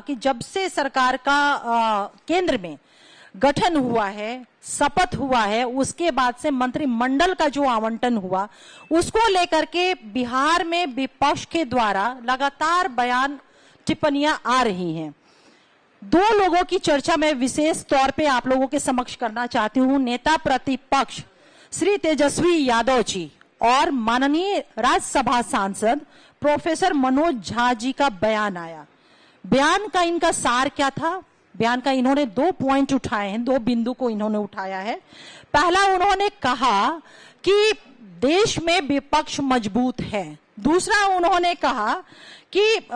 कि जब से सरकार का केंद्र में गठन हुआ है, शपथ हुआ है, उसके बाद से मंत्रिमंडल का जो आवंटन हुआ, उसको लेकर के बिहार में विपक्ष के द्वारा लगातार बयान टिप्पणियां आ रही हैं। दो लोगों की चर्चा मैं विशेष तौर पे आप लोगों के समक्ष करना चाहती हूं। नेता प्रतिपक्ष श्री तेजस्वी यादव जी और माननीय राज्यसभा सांसद प्रोफेसर मनोज झा जी का बयान आया। बयान का इनका सार क्या था? बयान का इन्होंने 2 पॉइंट उठाए हैं, 2 बिंदु को इन्होंने उठाया है। पहला, उन्होंने कहा कि देश में विपक्ष मजबूत है। दूसरा, उन्होंने कहा कि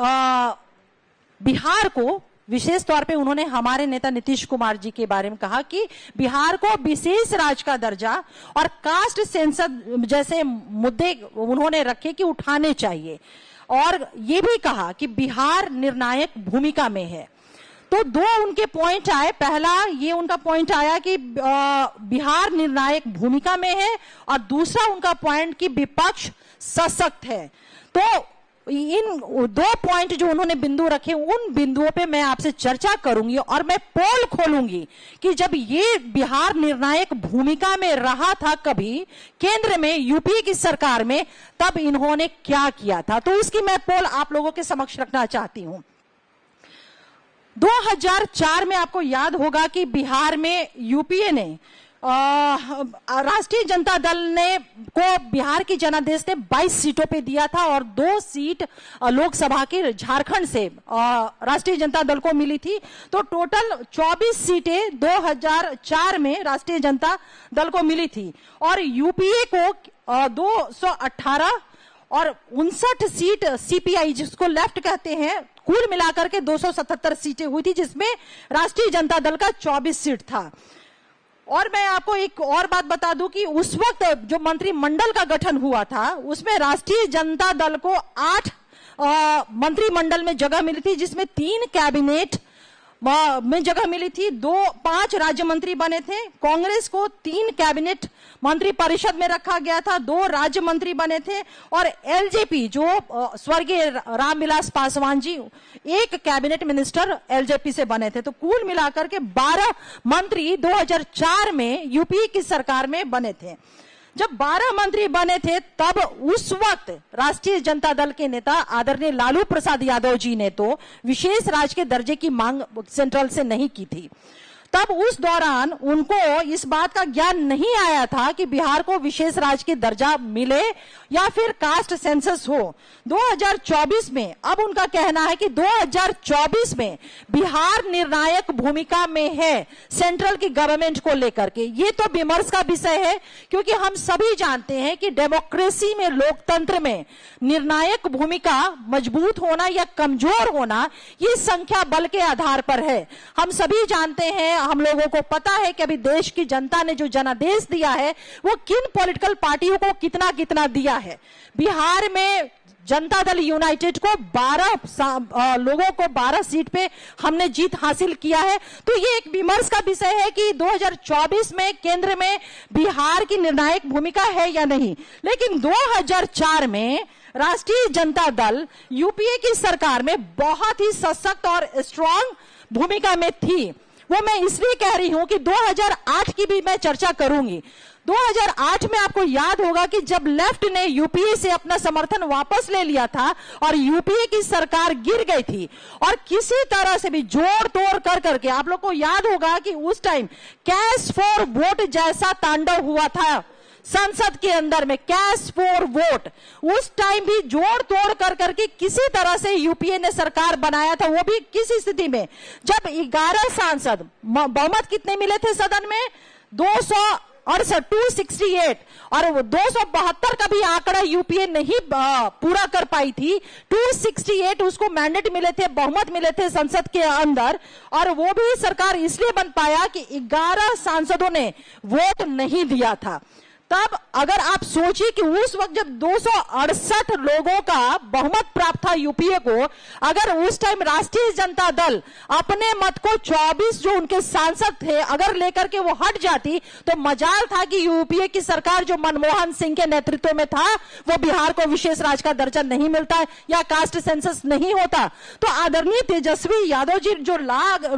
बिहार को, विशेष तौर पे उन्होंने हमारे नेता नीतीश कुमार जी के बारे में कहा कि बिहार को विशेष राज्य का दर्जा और कास्ट सेंसस जैसे मुद्दे उन्होंने रखे कि उठाने चाहिए, और ये भी कहा कि बिहार निर्णायक भूमिका में है। तो 2 उनके पॉइंट आए। पहला ये उनका पॉइंट आया कि बिहार निर्णायक भूमिका में है, और दूसरा उनका पॉइंट कि विपक्ष सशक्त है। तो इन 2 पॉइंट जो उन्होंने बिंदु रखे, उन बिंदुओं पे मैं आपसे चर्चा करूंगी और मैं पोल खोलूंगी कि जब ये बिहार निर्णायक भूमिका में रहा था कभी केंद्र में, यूपी की सरकार में, तब इन्होंने क्या किया था। तो इसकी मैं पोल आप लोगों के समक्ष रखना चाहती हूं। 2004 में आपको याद होगा कि बिहार में यूपीए ने, राष्ट्रीय जनता दल ने को बिहार की जनादेश ने 22 सीटों पे दिया था, और 2 सीट लोकसभा की झारखंड से राष्ट्रीय जनता दल को मिली थी। तो टोटल 24 सीटें 2004 में राष्ट्रीय जनता दल को मिली थी, और यूपीए को 218 और 59 सीट सीपीआई जिसको लेफ्ट कहते हैं, कुल मिलाकर के 277 सीटें हुई थी, जिसमें राष्ट्रीय जनता दल का 24 सीट था। और मैं आपको एक और बात बता दूं कि उस वक्त जो मंत्रिमंडल का गठन हुआ था, उसमें राष्ट्रीय जनता दल को 8 मंत्रिमंडल में जगह मिली थी, जिसमें 3 कैबिनेट में जगह मिली थी, 5 राज्य मंत्री बने थे। कांग्रेस को 3 कैबिनेट मंत्री परिषद में रखा गया था, 2 राज्य मंत्री बने थे, और एलजेपी जो स्वर्गीय Ramvilas Paswan ji 1 cabinet minister LJP से बने थे। तो कुल मिलाकर के 12 मंत्री 2004 में यूपी की सरकार में बने थे। जब 12 मंत्री बने थे, तब उस वक्त राष्ट्रीय जनता दल के नेता आदरणीय लालू प्रसाद यादव जी ने तो विशेष राज्य के दर्जे की मांग सेंट्रल से नहीं की थी। तब उस दौरान उनको इस बात का ज्ञान नहीं आया था कि बिहार को विशेष राज्य की दर्जा मिले या फिर कास्ट सेंसस हो। 2024 में अब उनका कहना है कि 2024 में बिहार निर्णायक भूमिका में है सेंट्रल की गवर्नमेंट को लेकर के। ये तो विमर्श का विषय है, क्योंकि हम सभी जानते हैं कि डेमोक्रेसी में, लोकतंत्र में निर्णायक भूमिका मजबूत होना या कमजोर होना ये संख्या बल के आधार पर है। हम सभी जानते हैं, हम लोगों को पता है कि अभी देश की जनता ने जो जनादेश दिया है वो किन पॉलिटिकल पार्टियों को कितना कितना दिया है। बिहार में जनता दल यूनाइटेड को 12 लोगों को 12 सीट पे हमने जीत हासिल किया है। तो ये एक विमर्श का विषय है कि 2024 में केंद्र में बिहार की निर्णायक भूमिका है या नहीं। लेकिन 2004 में राष्ट्रीय जनता दल यूपीए की सरकार में बहुत ही सशक्त और स्ट्रांग भूमिका में थी। वो मैं इसलिए कह रही हूं कि 2008 की भी मैं चर्चा करूंगी। 2008 में आपको याद होगा कि जब लेफ्ट ने यूपीए से अपना समर्थन वापस ले लिया था और यूपीए की सरकार गिर गई थी, और किसी तरह से भी जोड़ तोड़ कर करके, आप लोग को याद होगा कि उस टाइम कैश फॉर वोट जैसा तांडव हुआ था संसद के अंदर में, कैश फॉर वोट। उस टाइम भी जोड़ तोड़ कर करके किसी तरह से यूपीए ने सरकार बनाया था, वो भी किसी स्थिति में जब 11 सांसद, बहुमत कितने मिले थे सदन में? 268 और 272 का भी आंकड़ा यूपीए नहीं पूरा कर पाई थी। 268 उसको मैंडेट मिले थे, बहुमत मिले थे संसद के अंदर, और वो भी सरकार इसलिए बन पाया कि 11 सांसदों ने वोट नहीं दिया था। तब अगर आप सोचिए कि उस वक्त जब 268 लोगों का बहुमत प्राप्त था यूपीए को, अगर उस टाइम राष्ट्रीय जनता दल अपने मत को 24 जो उनके सांसद थे अगर लेकर के वो हट जाती, तो मजाल था कि यूपीए की सरकार जो मनमोहन सिंह के नेतृत्व में था वो बिहार को विशेष राज्य का दर्जा नहीं मिलता या कास्ट सेंसस नहीं होता। तो आदरणीय तेजस्वी यादव जी जो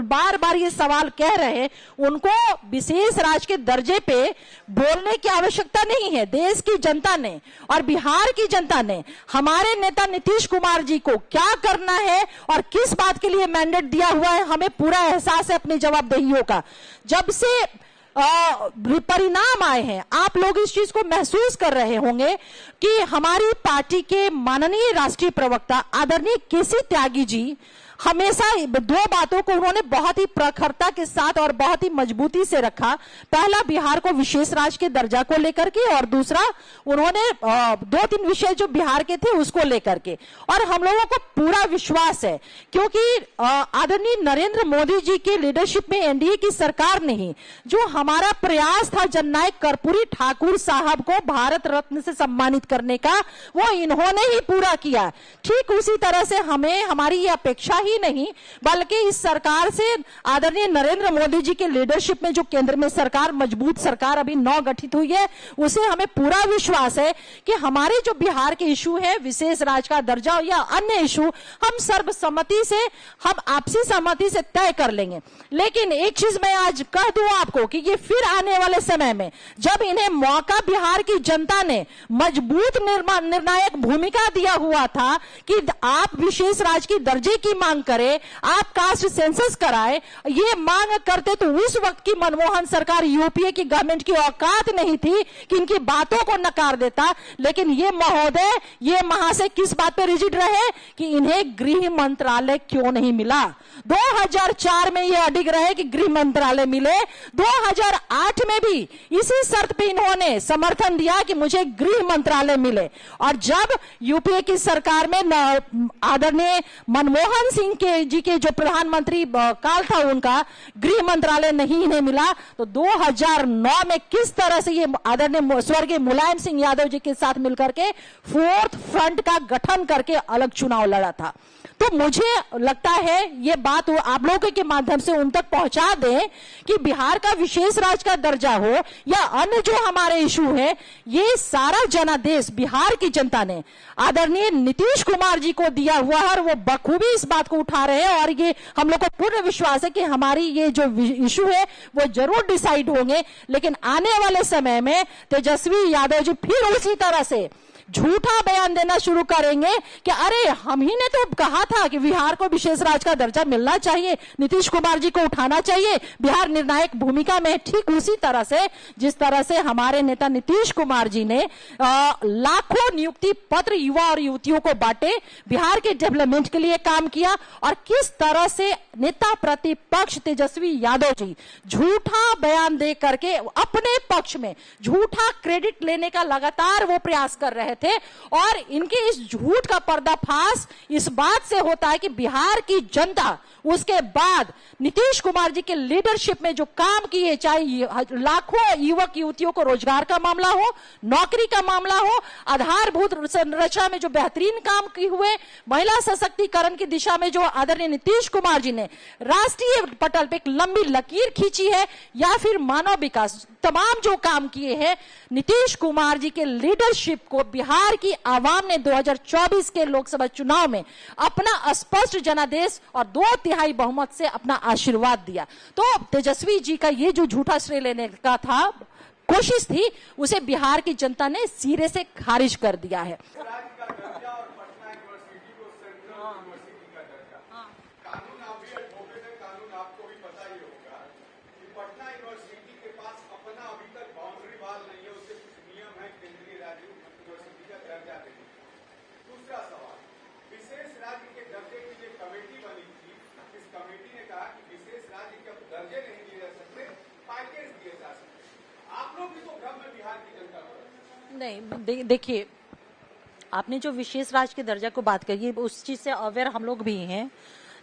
बार बार ये सवाल कह रहे हैं, उनको विशेष राज्य के दर्जे पे बोलने की आवश्यकता नहीं है। देश की जनता ने और बिहार की जनता ने हमारे नेता नीतीश कुमार जी को क्या करना है और किस बात के लिए मैंडेट दिया हुआ है, हमें पूरा एहसास है अपनी जवाबदेहियों का। जब से परिणाम आए हैं, आप लोग इस चीज को महसूस कर रहे होंगे कि हमारी पार्टी के माननीय राष्ट्रीय प्रवक्ता आदरणीय केसी त्यागी जी हमेशा दो बातों को उन्होंने बहुत ही प्रखरता के साथ और बहुत ही मजबूती से रखा। पहला, बिहार को विशेष राज्य के दर्जा को लेकर के, और दूसरा उन्होंने 2-3 विषय जो बिहार के थे उसको लेकर के। और हम लोगों को पूरा विश्वास है क्योंकि आदरणीय नरेंद्र मोदी जी के लीडरशिप में एनडीए की सरकार ने ही जो हमारा प्रयास था जननायक कर्पूरी ठाकुर साहब को भारत रत्न से सम्मानित करने का, वो इन्होंने ही पूरा किया। ठीक उसी तरह से हमें हमारी ये अपेक्षा ही नहीं बल्कि इस सरकार से आदरणीय नरेंद्र मोदी जी के लीडरशिप में जो केंद्र में सरकार, मजबूत सरकार अभी 9 गठित हुई है, उसे हमें पूरा विश्वास है कि हमारे जो बिहार के इशू है विशेष राज्य का दर्जा या अन्य इशू, हम सर्वसम्मति से, हम आपसी सहमति से तय कर लेंगे। लेकिन एक चीज मैं आज कह दूं आपको कि ये फिर आने वाले समय में जब इन्हें मौका बिहार की जनता ने मजबूत निर्णायक भूमिका दिया हुआ था कि आप विशेष राज्य की दर्जे की मांग करें, आप कास्ट सेंसस कराए, ये मांग करते तो उस वक्त की मनमोहन सरकार, यूपीए की गवर्नमेंट की औकात नहीं थी कि इनकी बातों को नकार देता। लेकिन ये महोदय, ये महाशय किस बात पे रिजिड रहे कि इन्हें गृह मंत्रालय क्यों नहीं मिला। 2004 में ये अडिग रहे कि गृह मंत्रालय मिले, 2008 में भी इसी शर्त पे इन्होंने समर्थन दिया कि मुझे गृह मंत्रालय मिले। और जब यूपीए की सरकार में आदरणीय मनमोहन सिंह जी के जो प्रधानमंत्री काल था उनका गृह मंत्रालय नहीं इन्हें मिला, तो 2009 में किस तरह से ये आदरणीय स्वर्गीय मुलायम सिंह यादव जी के साथ मिलकर के 4th फ्रंट का गठन करके अलग चुनाव लड़ा था। तो मुझे लगता है ये बात आप लोगों के माध्यम से उन तक पहुंचा दें कि बिहार का विशेष राज्य का दर्जा हो या अन्य जो हमारे इशू है, ये सारा जनादेश बिहार की जनता ने आदरणीय नीतीश कुमार जी को दिया हुआ है और वो बखूबी इस बात को उठा रहे हैं। और ये हम लोग को पूर्ण विश्वास है कि हमारी ये जो इशू है वो जरूर डिसाइड होंगे। लेकिन आने वाले समय में तेजस्वी यादव जी फिर उसी तरह से झूठा बयान देना शुरू करेंगे कि अरे हम ही ने तो कहा था कि बिहार को विशेष राज्य का दर्जा मिलना चाहिए, नीतीश कुमार जी को उठाना चाहिए, बिहार निर्णायक भूमिका में। ठीक उसी तरह से जिस तरह से हमारे नेता नीतीश कुमार जी ने लाखों नियुक्ति पत्र युवा और युवतियों को बांटे, बिहार के डेवलपमेंट के लिए काम किया, और किस तरह से नेता प्रतिपक्ष तेजस्वी यादव जी झूठा बयान दे करके अपने पक्ष में झूठा क्रेडिट लेने का लगातार वो प्रयास कर रहे थे। और इनके इस झूठ का पर्दाफाश इस बात से होता है कि बिहार की जनता उसके बाद नीतीश कुमार जी के लीडरशिप में जो काम किए, चाहे लाखों युवक युवतियों को रोजगार का मामला हो, नौकरी का मामला हो, आधारभूत संरचना में जो बेहतरीन काम किए हुए, महिला सशक्तिकरण की दिशा में जो आदरणीय नीतीश कुमार जी ने राष्ट्रीय पटल पे एक लंबी लकीर खींची है, या फिर मानव विकास, तमाम जो काम किए हैं, नीतीश कुमार जी के लीडरशिप को बिहार की आवाम ने 2024 के लोकसभा चुनाव में अपना स्पष्ट जनादेश और 2/3 बहुमत से अपना आशीर्वाद दिया। तो तेजस्वी जी का ये जो झूठा श्रेय लेने का था, कोशिश थी, उसे बिहार की जनता ने सिरे से खारिज कर दिया है। नहीं, देखिए, आपने जो विशेष राज्य के दर्जा को बात कही उस चीज से अवेयर हम लोग भी हैं।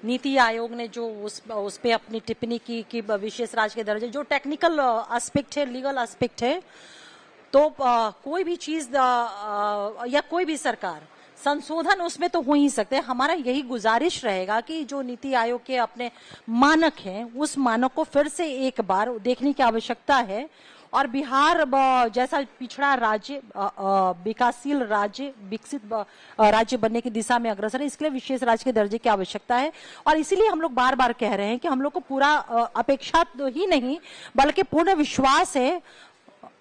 नीति आयोग ने जो उस पे अपनी टिप्पणी की कि विशेष राज्य के दर्जे, जो टेक्निकल एस्पेक्ट है, लीगल एस्पेक्ट है, तो कोई भी चीज या कोई भी सरकार संशोधन उसमें तो हो ही सकते हैं। हमारा यही गुजारिश रहेगा कि जो नीति आयोग के अपने मानक हैं उस मानक को फिर से एक बार देखने की आवश्यकता है। और बिहार जैसा पिछड़ा राज्य विकासशील राज्य, विकसित राज्य बनने की दिशा में अग्रसर है, इसके लिए विशेष राज्य के दर्जे की आवश्यकता है। और इसीलिए हम लोग बार बार कह रहे हैं कि हम लोग को पूरा अपेक्षा तो ही नहीं बल्कि पूर्ण विश्वास है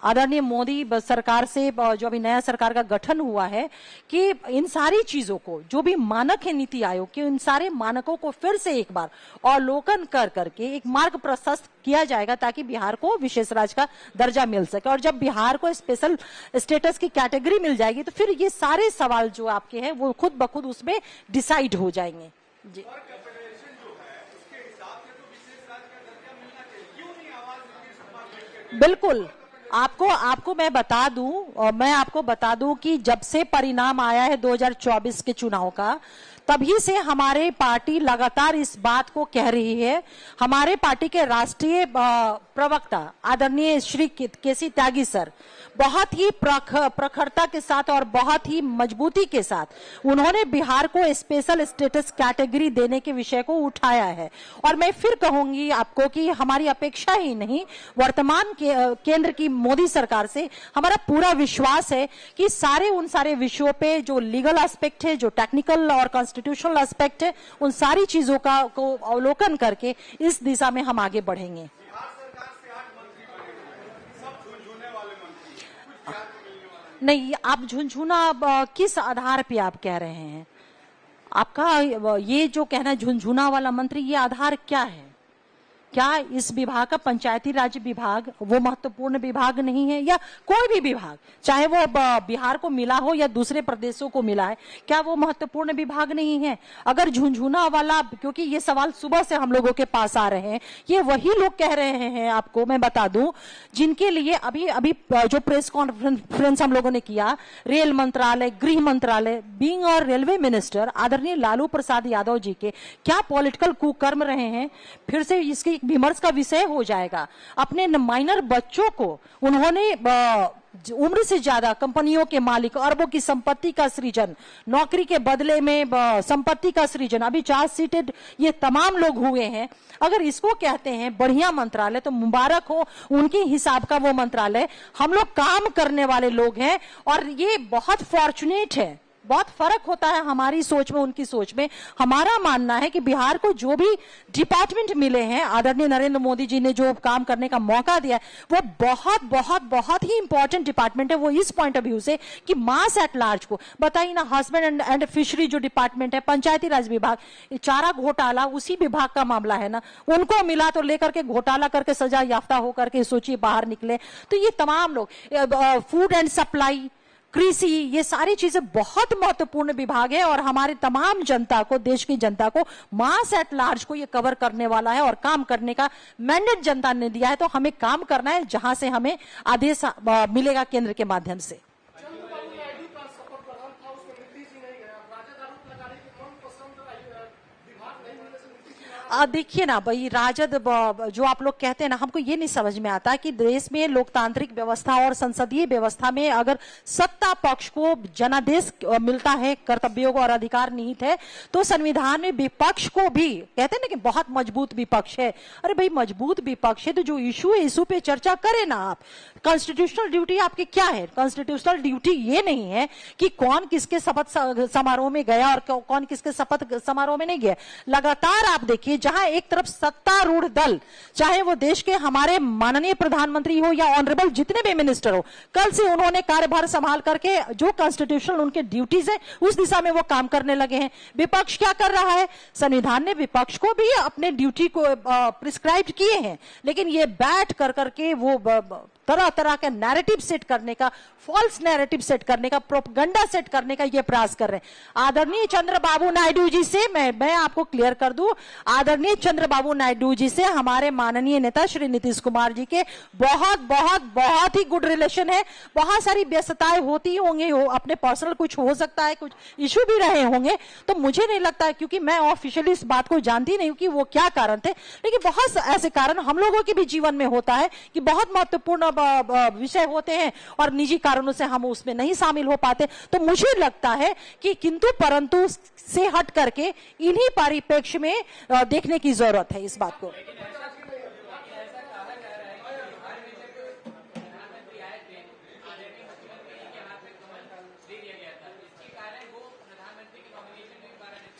आदरणीय मोदी सरकार से, जो अभी नया सरकार का गठन हुआ है, कि इन सारी चीजों को, जो भी मानक है नीति आयोग के, इन सारे मानकों को फिर से एक बार अवलोकन कर करके एक मार्ग प्रशस्त किया जाएगा ताकि बिहार को विशेष राज्य का दर्जा मिल सके। और जब बिहार को स्पेशल स्टेटस की कैटेगरी मिल जाएगी तो फिर ये सारे सवाल जो आपके हैं वो खुद ब खुद उसमें डिसाइड हो जाएंगे। जी बिल्कुल, आपको मैं बता दूं, और मैं आपको बता दूं कि जब से परिणाम आया है 2024 के चुनाव का, तभी से हमारे पार्टी लगातार इस बात को कह रही है। हमारे पार्टी के राष्ट्रीय प्रवक्ता आदरणीय श्री केसी त्यागी सर बहुत ही प्रखरता के साथ और बहुत ही मजबूती के साथ उन्होंने बिहार को स्पेशल स्टेटस कैटेगरी देने के विषय को उठाया है। और मैं फिर कहूंगी आपको कि हमारी अपेक्षा ही नहीं, वर्तमान केंद्र की मोदी सरकार से हमारा पूरा विश्वास है कि उन सारे विषयों पे जो लीगल एस्पेक्ट है, जो टेक्निकल और कॉन्स्टिट्यूशनल एस्पेक्ट है, उन सारी चीजों को अवलोकन करके इस दिशा में हम आगे बढ़ेंगे। नहीं, आप झुनझुना किस आधार पे आप कह रहे हैं? आपका ये जो कहना है झुनझुना वाला मंत्री, ये आधार क्या है? क्या इस विभाग का पंचायती राज विभाग वो महत्वपूर्ण विभाग नहीं है? या कोई भी विभाग, चाहे वो बिहार को मिला हो या दूसरे प्रदेशों को मिला है, क्या वो महत्वपूर्ण विभाग नहीं है? अगर झुनझुना वाला, क्योंकि ये सवाल सुबह से हम लोगों के पास आ रहे हैं, ये वही लोग कह रहे हैं, आपको मैं बता दूं, जिनके लिए अभी जो प्रेस कॉन्फ्रेंस हम लोगों ने किया, रेल मंत्रालय, गृह मंत्रालय, बीइंग और रेलवे मिनिस्टर आदरणीय लालू प्रसाद यादव जी के क्या पॉलिटिकल कुकर्म रहे हैं, फिर से इसकी विमर्श का विषय हो जाएगा। अपने माइनर बच्चों को उन्होंने उम्र से ज्यादा कंपनियों के मालिक, अरबों की संपत्ति का सृजन, नौकरी के बदले में संपत्ति का सृजन, अभी चार्ज सीटेड ये तमाम लोग हुए हैं। अगर इसको कहते हैं बढ़िया मंत्रालय तो मुबारक हो, उनके हिसाब का वो मंत्रालय। हम लोग काम करने वाले लोग हैं और ये बहुत फॉर्चुनेट है। बहुत फर्क होता है हमारी सोच में उनकी सोच में। हमारा मानना है कि बिहार को जो भी डिपार्टमेंट मिले हैं, आदरणीय नरेंद्र मोदी जी ने जो काम करने का मौका दिया है, वो बहुत बहुत बहुत ही इंपॉर्टेंट डिपार्टमेंट है। वो इस पॉइंट ऑफ व्यू से कि मास एट लार्ज को बताइए ना, हस्बैंड एंड फिशरी जो डिपार्टमेंट है, पंचायती राज विभाग, चारा घोटाला उसी विभाग का मामला है ना, उनको मिला तो लेकर के घोटाला करके सजा याफ्ता होकर के सोचिए बाहर निकले। तो ये तमाम लोग, फूड एंड सप्लाई, कृषि, ये सारी चीजें बहुत महत्वपूर्ण विभाग है और हमारे तमाम जनता को, देश की जनता को, मास एट लार्ज को ये कवर करने वाला है और काम करने का मैंडेट जनता ने दिया है। तो हमें काम करना है जहां से हमें आदेश मिलेगा केंद्र के माध्यम से। देखिए ना भाई, राजद जो आप लोग कहते हैं ना, हमको ये नहीं समझ में आता कि देश में लोकतांत्रिक व्यवस्था और संसदीय व्यवस्था में अगर सत्ता पक्ष को जनादेश मिलता है, कर्तव्यों और अधिकार निहित है, तो संविधान में विपक्ष को भी कहते हैं ना कि बहुत मजबूत विपक्ष है। अरे भाई, मजबूत विपक्ष है तो जो इशू है, इशू पे चर्चा करें ना आप। कॉन्स्टिट्यूशनल ड्यूटी आपकी क्या है? कॉन्स्टिट्यूशनल ड्यूटी ये नहीं है कि कौन किसके शपथ समारोह में गया और कौन किसके शपथ समारोह में नहीं गया। लगातार आप देखिए, जहां एक तरफ सत्तारूढ़ दल, चाहे वो देश के हमारे माननीय प्रधानमंत्री हो या ऑनरेबल जितने भी मिनिस्टर हो, कल से उन्होंने कार्यभार संभाल करके जो कॉन्स्टिट्यूशनल उनके ड्यूटीज है उस दिशा में वो काम करने लगे हैं। विपक्ष क्या कर रहा है? संविधान ने विपक्ष को भी अपने ड्यूटी को प्रिस्क्राइब किए हैं, लेकिन ये बैठ कर करके वो तरह तरह का नैरेटिव सेट करने का, फॉल्स नैरेटिव सेट करने का, प्रोपगंडा सेट करने का ये प्रयास कर रहे हैं। आदरणीय चंद्रबाबू नायडू जी से मैं आपको क्लियर कर दूं, आदरणीय चंद्रबाबू नायडू जी से हमारे माननीय नेता श्री नीतीश कुमार जी के बहुत बहुत बहुत ही गुड रिलेशन है। बहुत सारी व्यस्तताएं होती होंगी, अपने पर्सनल कुछ हो सकता है, कुछ इशू भी रहे होंगे, तो मुझे नहीं लगता है, क्योंकि मैं ऑफिशियली इस बात को जानती नहीं हूं कि वो क्या कारण थे, लेकिन बहुत ऐसे कारण हम लोगों के भी जीवन में होता है कि बहुत महत्वपूर्ण विषय होते हैं और निजी कारणों से हम उसमें नहीं शामिल हो पाते। तो मुझे लगता है कि किंतु परंतु से हट करके इन्हीं परिप्रेक्ष्य में देखने की जरूरत है इस बात को।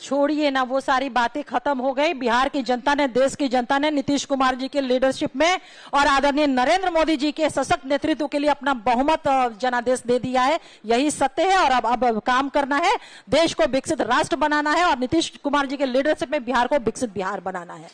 छोड़िए ना, वो सारी बातें खत्म हो गई। बिहार की जनता ने, देश की जनता ने नीतीश कुमार जी के लीडरशिप में और आदरणीय नरेंद्र मोदी जी के सशक्त नेतृत्व के लिए अपना बहुमत जनादेश दे दिया है। यही सत्य है और अब काम करना है, देश को विकसित राष्ट्र बनाना है और नीतीश कुमार जी के लीडरशिप में बिहार को विकसित बिहार बनाना है।